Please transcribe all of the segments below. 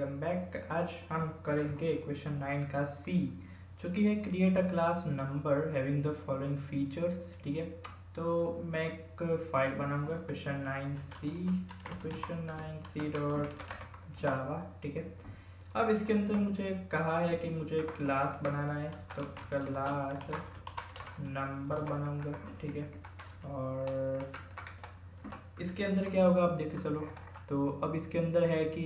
Welcome back. आज हम करेंगे क्वेश्चन 9 का सी, जो कि है create a class number having the following features. ठीक है, तो मैं एक फाइल बनाऊंगा क्वेश्चन 9 सी, क्वेश्चन 9 सी डॉट जावा। ठीक है, अब इसके अंदर मुझे कहा है कि मुझे क्लास बनाना है, तो क्लास नंबर बनाऊंगा। ठीक है, और इसके अंदर क्या होगा आप देखते चलो। तो अब इसके अंदर है कि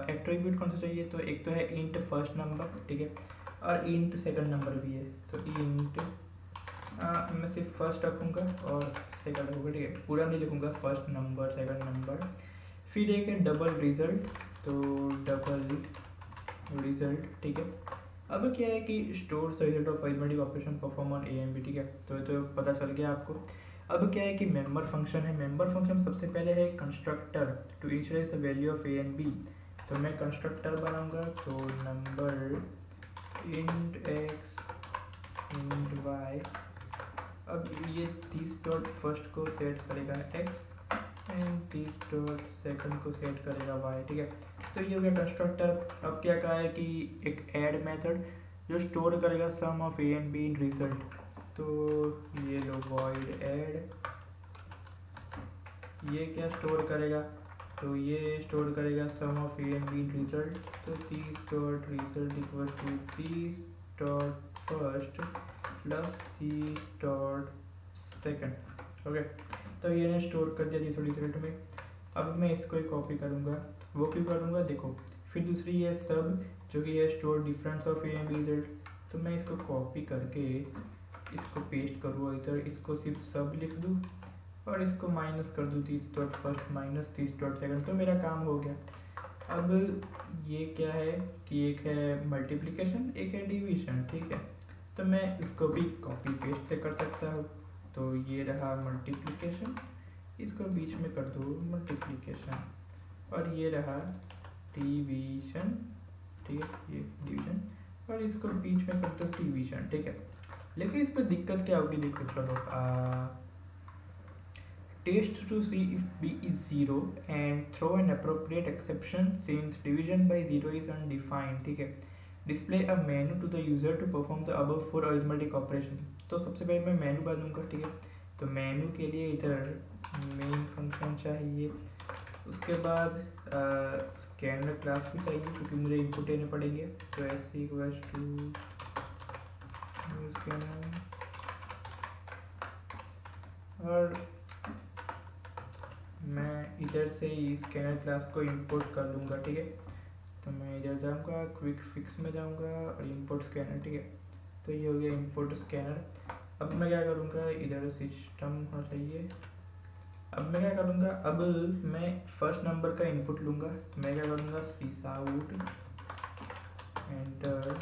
एट्रीब्यूट कौन सा चाहिए, तो एक तो है इंट फर्स्ट नंबर, ठीक है, और इंट सेकंड नंबर भी है। तो इंट मैं सिर्फ फर्स्ट रखूँगा और सेकंड रखूँगा। ठीक है, पूरा नहीं लिखूँगा, फर्स्ट नंबर सेकंड नंबर। फिर एक है डबल रिजल्ट, तो डबल रिजल्ट। ठीक है, अब क्या है कि store the result of arithmetic operation perform on a and b. ठीक है, तो ये तो पता चल गया आपको। अब क्या है कि मेंबर फंक्शन है। मेंबर फंक्शन सबसे पहले है constructor to initialize the value of A and b. तो मैं कंस्ट्रक्टर बनाऊंगा, तो number int x int y. अब ये दिस डॉट फर्स्ट को सेट करेगा x and this dot second को सेट करेगा वाई। ठीक है, तो ये हो गया कंस्ट्रक्टर। अब क्या कहा है कि एक ऐड मेथड जो स्टोर करेगा sum of A and B in result. तो ये लो वॉइड ऐड, ये क्या स्टोर करेगा, तो ये स्टोर करेगा sum of A and B in result. तो this dot result equal to this dot first plus this dot second. Okay, तो ये ने स्टोर कर दिया दिस रिजल्ट में। अब मैं इसको एक कॉपी करूँगा, वो क्यों करूँगा देखो। फिर दूसरी है सब, जो कि है store difference of A and B result. तो मैं इसको कॉपी करके इसको पेस्ट करूँ इधर, इसको सिर्फ सब लिख दूँ और इसको माइनस कर दूँ this dot first minus this dot second. तो मेरा काम हो गया। अब ये क्या है कि एक है मल्टीप्लिकेशन, एक है डिवीजन। ठीक है, तो मैं इसको भी कॉपी पेस्ट से कर सकता हूँ। तो ये रहा मल्टीप्लिकेशन, इसको बीच में कर दो मल्टीप्लिकेशन, और ये रहा डिवीजन। ठीक है, ये डिवीजन, और इसको बीच में कर दो डिवीजन। ठीक है, लेकिन इस पर दिक्कत क्या होगी देखो चलो। Test to see if b is zero and throw an appropriate exception since division by zero is undefined. ठीक है, display a menu to the user to perform the above four arithmetic operation. तो सबसे पहले मैं मेनू बनाऊंगा। ठीक है, तो मेनू के लिए इधर मेन फंक्शन चाहिए। उसके बाद स्कैनर क्लास भी चाहिए क्योंकि मुझे इनपुट देने पड़ेंगे। तो एस इक्वल्स टू स्कैनर, और मैं इधर से ही स्कैनर क्लास को इंपोर्ट कर लूँगा। ठीक है, तो मैं इधर जाऊँगा, क्विक फिक्स में जाऊँगा और इंपोर्ट स्कैनर। ठीक है, तो ये हो गया इंपोर्ट स्कैनर। अब मैं क्या करूँगा, इधर सिस्टम होना चाहिए। अब मैं क्या करूँगा, अब मैं फर्स्ट नंबर का इनपुट लूँगा। तो मैं क्या करूँगा, cout enter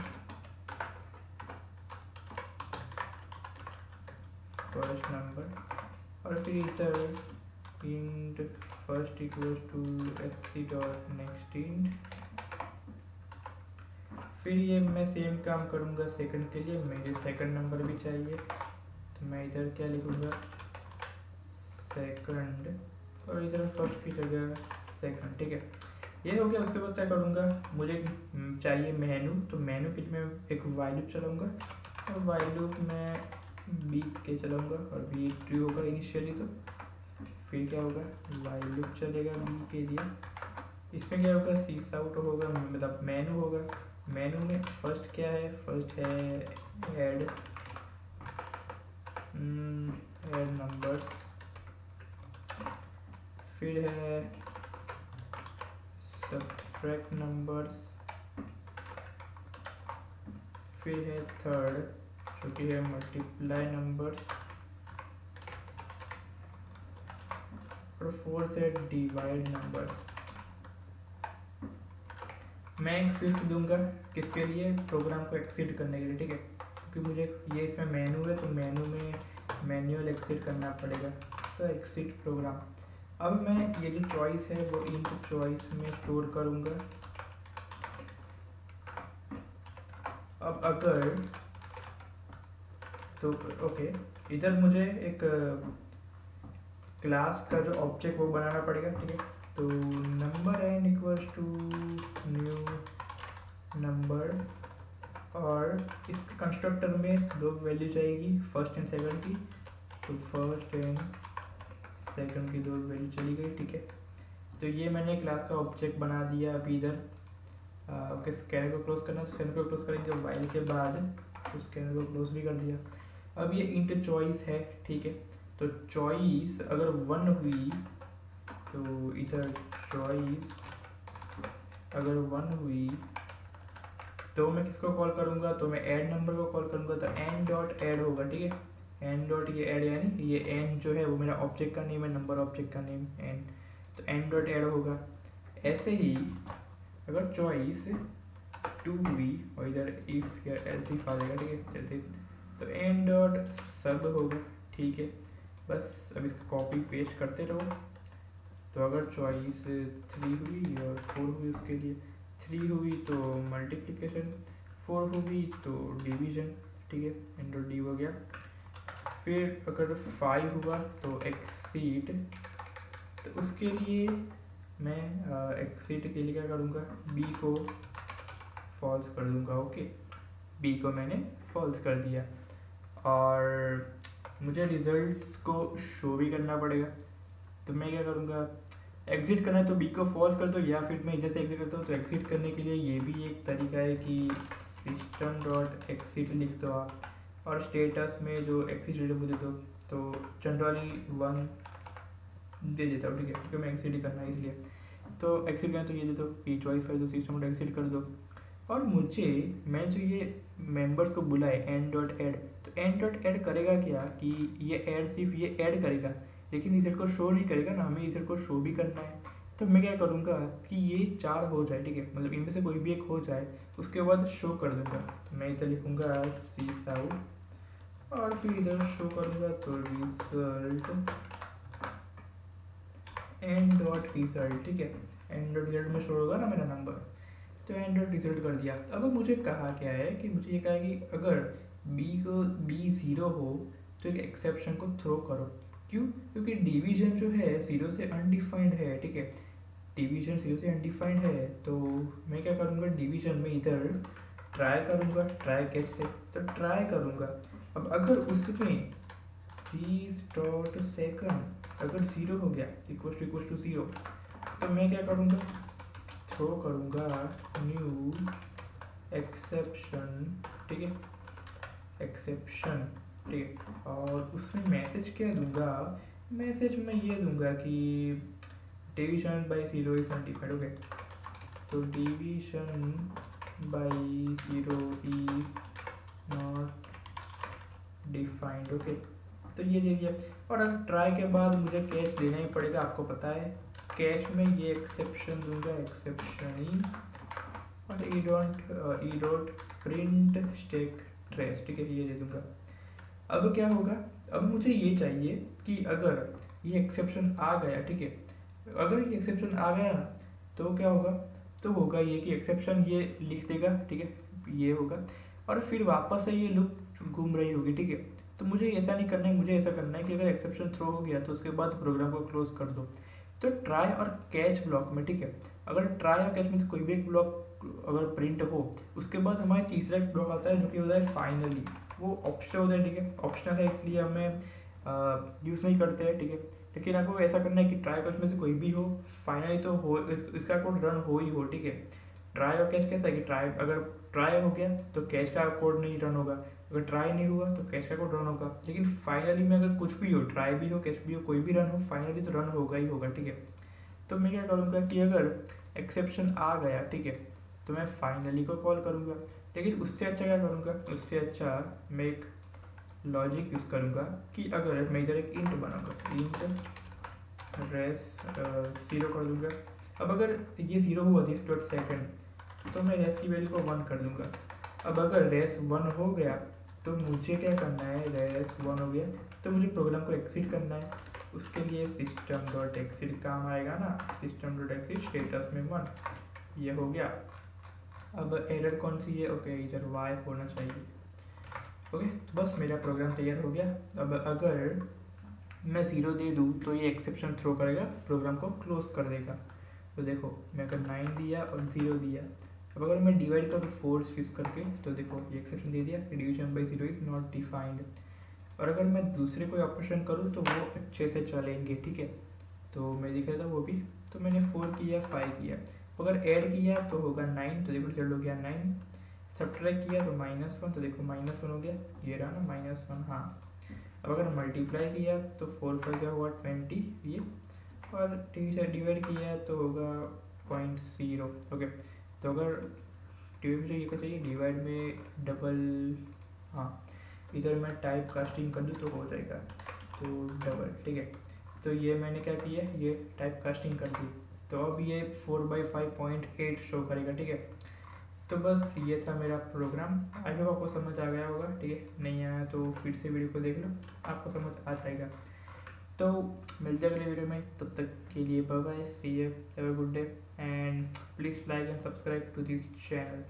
first number, और फिर इधर int first equals to sc dot next int. फिर ये मैं सेम काम करूँगा सेकंड के लिए, मुझे सेकंड नंबर भी चाहिए। तो मैं इधर क्या लिखूँगा, सेकंड, और इधर फर्स्ट की जगह सेकंड। ठीक है, ये हो गया। उसके बाद क्या करूँगा, मुझे चाहिए मेनू, तो मेनू के लिए मैं एक वाइल लूप चलाऊँगा, और वाइल लूप में बीत के चलाऊँगा, और बी ट्रू होगा इनिशियली। तो फिर क्या होगा, वाइल लूप चलेगा बी के लिए। इसमें क्या होगा, सीस आउट होगा, मतलब मेनू होगा। मेनू में फर्स्ट क्या है, फर्स्ट है ऐड नंबर्स, फिर है सब्ट्रैक्ट नंबर्स, फिर है थर्ड जो कि है मल्टीप्लाई नंबर्स, और फोर्थ है डिवाइड नंबर्स। मैं एक फिल्ट दूंगा किसके लिए, प्रोग्राम को एक्सिट करने के लिए। ठीक है, क्योंकि मुझे ये इसमें मेनू है, तो मेनू में मैन्युअल एक्सिट करना पड़ेगा, तो एक्सिट प्रोग्राम। अब मैं ये जो चॉइस है वो इंट चॉइस में स्टोर करूँगा। अब अगर तो ओके, इधर मुझे एक क्लास का जो ऑब्जेक्ट वो बनाना पड़ेगा। ठीक है, तो number n equals to new number, और इसके कंस्ट्रक्टर में दो वैल्यू जाएगी फर्स्ट एंड सेकंड की, तो फर्स्ट एंड सेकंड की दो वैल्यू चली गई, ठीक है। तो ये मैंने क्लास का ऑब्जेक्ट बना दिया। अभी इधर ओके, स्कैनर को क्लोज करना, स्कैनर को क्लोज करेंगे वाइल के बाद, तो स्कैनर को क्लोज भी कर दिया। अब ये इंट चॉइस है, ठीक है। तो चॉइस अगर 1 हुई तो इधर चॉइस अगर 1 हुई तो मैं किसको कॉल करूँगा, तो मैं ऐड नंबर को कॉल करूँगा, तो n डॉट ऐड होगा, ठीक है। n डॉट ये ऐड, यानी ये n जो है वो मेरा ऑब्जेक्ट का नेम है, नंबर ऑब्जेक्ट का नेम n, तो n डॉट ऐड होगा। ऐसे ही अगर चॉइस 2 हुई और इधर इफ या एल्स आ जाएगा, ठीक है, तो n डॉट सब होगा, ठीक है। बस अब इसको कॉपी पेस्ट करते रहो। तो अगर चॉइस 3 हुई और 4 हुई, उसके लिए 3 हुई तो मल्टीप्लिकेशन, 4 हुई तो डिवीजन, ठीक है, n डॉट डी हो गया। फिर अगर 5 हुआ तो एक्सीड, तो उसके लिए मैं एक्सीड के लिए क्या करूँगा, b को फॉल्स कर दूँगा, ओके। b को मैंने फॉल्स कर दिया, और मुझे रिजल्ट्स को शो भी करना पड़ेगा। तो मैं क्या करूँगा, एग्जिट करना है तो b को फॉल्स कर दो, या फिर मैं इधर से एग्जिट करता हूँ। तो एग्जिट करने के लिए ये भी एक तरीका है कि सिस्टम डॉट एक्सिट लिख दो आप, और स्टेटस में जो एक्सिट डेटा मुझे दो, तो जनरली 1 दे देता हूँ, ठीक है, क्योंकि मैं एक्सिट ही करना है इसलिए। तो एक्सिट करना तो ये दे दो, पी चॉइस फाइल, तो सिस्टम डॉट एक्सिट कर दो। और मुझे मैं जो ये मेंबर्स को बुलाए n डॉट ऐड, तो n डॉट ऐड करेगा क्या कि ये ऐड सिर्फ ये ऐड करेगा, लेकिन इज़ेड को शो नहीं करेगा ना, हमें इज़ेड को शो भी करना है। तो मैं क्या करूँगा कि ये 4 हो जाए, ठीक है, मतलब इनमें से कोई भी एक हो जाए, उसके बाद शो कर दूँगा। तो मैं इधर लिखूँगा सी साउट, और फिर इधर शो करूँगा, तो रिजल्ट n डॉट रिजल्ट, ठीक है, n डॉट रिजल्ट में शो होगा ना मेरा नंबर, तो n डॉट रिजल्ट कर दिया। अब मुझे कहा क्या है कि मुझे ये कहा कि अगर b 0 हो तो एक एक्सेप्शन को थ्रो करो। क्यों? क्योंकि डिवीजन जो है 0 से अनडिफाइंड है, ठीक है, डिवीजन 0 से अनडिफाइंड है। तो मैं क्या करूँगा, डिवीजन में इधर ट्राई करूँगा, ट्राई कैच से, तो ट्राई करूँगा। अब अगर उसमें 30 डॉट सेकंड अगर 0 हो गया, इक्वल टू 0, तो मैं क्या करूँगा, थ्रो करूँगा न्यू एक्सेप्शन, ठीक है, एक्सेप्शन, ठीक है। और उसमें मैसेज क्या दूंगा, मैसेज में ये दूंगा कि division by 0 is undefined, okay. तो division by 0 is not defined, okay. तो ये दे दिया। और अब ट्राई के बाद मुझे कैच देना ही पड़ेगा, आपको पता है। कैच में ये एक्सेप्शन दूंगा, एक्सेप्शन ई, और E dot print stack trace, ठीक है, ये दे दूंगा। अब क्या होगा, अब मुझे ये चाहिए कि अगर ये एक्सेप्शन आ गया, ठीक है, अगर ये एक्सेप्शन आ गया ना, तो क्या होगा, तो होगा ये कि एक्सेप्शन ये लिख देगा, ठीक है, ये होगा, और फिर वापस से ये लूप घूम रही होगी, ठीक है। तो मुझे ऐसा नहीं करना है, मुझे ऐसा करना है कि अगर एक्सेप्शन थ्रो हो गया तो उसके बाद प्रोग्राम को क्लोज कर दो। तो ट्राई और कैच ब्लॉक में, ठीक है, अगर ट्राई और कैच में से कोई भी एक ब्लॉक अगर प्रिंट हो, उसके बाद हमारे तीसरा एक ब्लॉक आता है जो कि होता है फाइनली, वो ऑप्शनल होता है, ठीक है, ऑप्शनल है इसलिए हमें यूज़ नहीं करते हैं, ठीक है। लेकिन आपको ऐसा करना है कि ट्राई कैच में से कोई भी हो, फाइनली तो हो, इसका कोड रन हो ही हो, ठीक है। ट्राई और कैच कैसा है कि ट्राई अगर ट्राई हो गया तो कैच का कोड नहीं रन होगा, अगर ट्राई नहीं हुआ तो कैच का कोड रन होगा। लेकिन फाइनली में अगर कुछ भी हो, ट्राई भी हो, कैच भी हो, कोई भी रन हो, फाइनली तो रन होगा ही होगा, ठीक है। तो मैं क्या करूँगा कि अगर एक्सेप्शन आ गया, ठीक है, तो मैं फाइनली को कॉल करूँगा। लेकिन उससे अच्छा क्या करूँगा, उससे अच्छा मैं एक लॉजिक यूज़ करूँगा कि अगर मैं इधर एक इंट बनाऊँगा, इंट रेस 0 कर दूँगा। अब अगर ये 0 हुआ 30 डॉट सेकेंड, तो मैं रेस की वैल्यू को 1 कर दूँगा। अब अगर रेस 1 हो गया तो मुझे क्या करना है, रेस 1 हो गया तो मुझे प्रोग्राम को एक्सिट करना है। उसके लिए सिस्टम डॉट एक्सिट काम आएगा ना, सिस्टम डॉट एक्सिट स्टेटस में 1, ये हो गया। अब एरर कौन सी है, ओके, इधर वाई होना चाहिए, ओके। तो बस मेरा प्रोग्राम तैयार हो गया। अब अगर मैं 0 दे दूँ तो ये एक्सेप्शन थ्रो करेगा, प्रोग्राम को क्लोज कर देगा। तो देखो मैं अगर 9 दिया और 0 दिया, अब अगर मैं डिवाइड करूँ फोर्स यूज़ करके तो देखो ये एक्सेप्शन दे दिया, division by 0 is not defined. और अगर मैं दूसरे कोई ऑपरेशन करूँ तो वो अच्छे से चलेंगे, ठीक है। तो मैं दिखा था वो भी, तो मैंने 4 किया 5 किया, अगर ऐड किया तो होगा 9, तो देखो रिजल्ट हो गया 9। सब्ट्रैक्ट किया तो -1, तो देखो -1 हो गया, ये रहा ना -1। हाँ, अब अगर मल्टीप्लाई किया तो 4 5 क्या हुआ 20 ये, और ठीक है डिवाइड किया तो होगा 0.0। ओके, तो अगर डिवाइड ये क्या चाहिए, डिवाइड में डबल, हाँ इधर मैं टाइप कास्टिंग कर दूँ तो हो जाएगा, तो डबल, ठीक है। तो ये मैंने क्या किया, ये टाइप कास्टिंग कर दी, तो अब ये 4/5.8 शो करेगा, ठीक है। तो बस ये था मेरा प्रोग्राम, आई होप आपको समझ आ गया होगा, ठीक है। नहीं आया तो फिर से वीडियो को देख लो, आपको समझ आ जाएगा। तो मिलते हैं अगले वीडियो में, तब तक के लिए bye bye, see you, have a good day and please like and subscribe to this channel.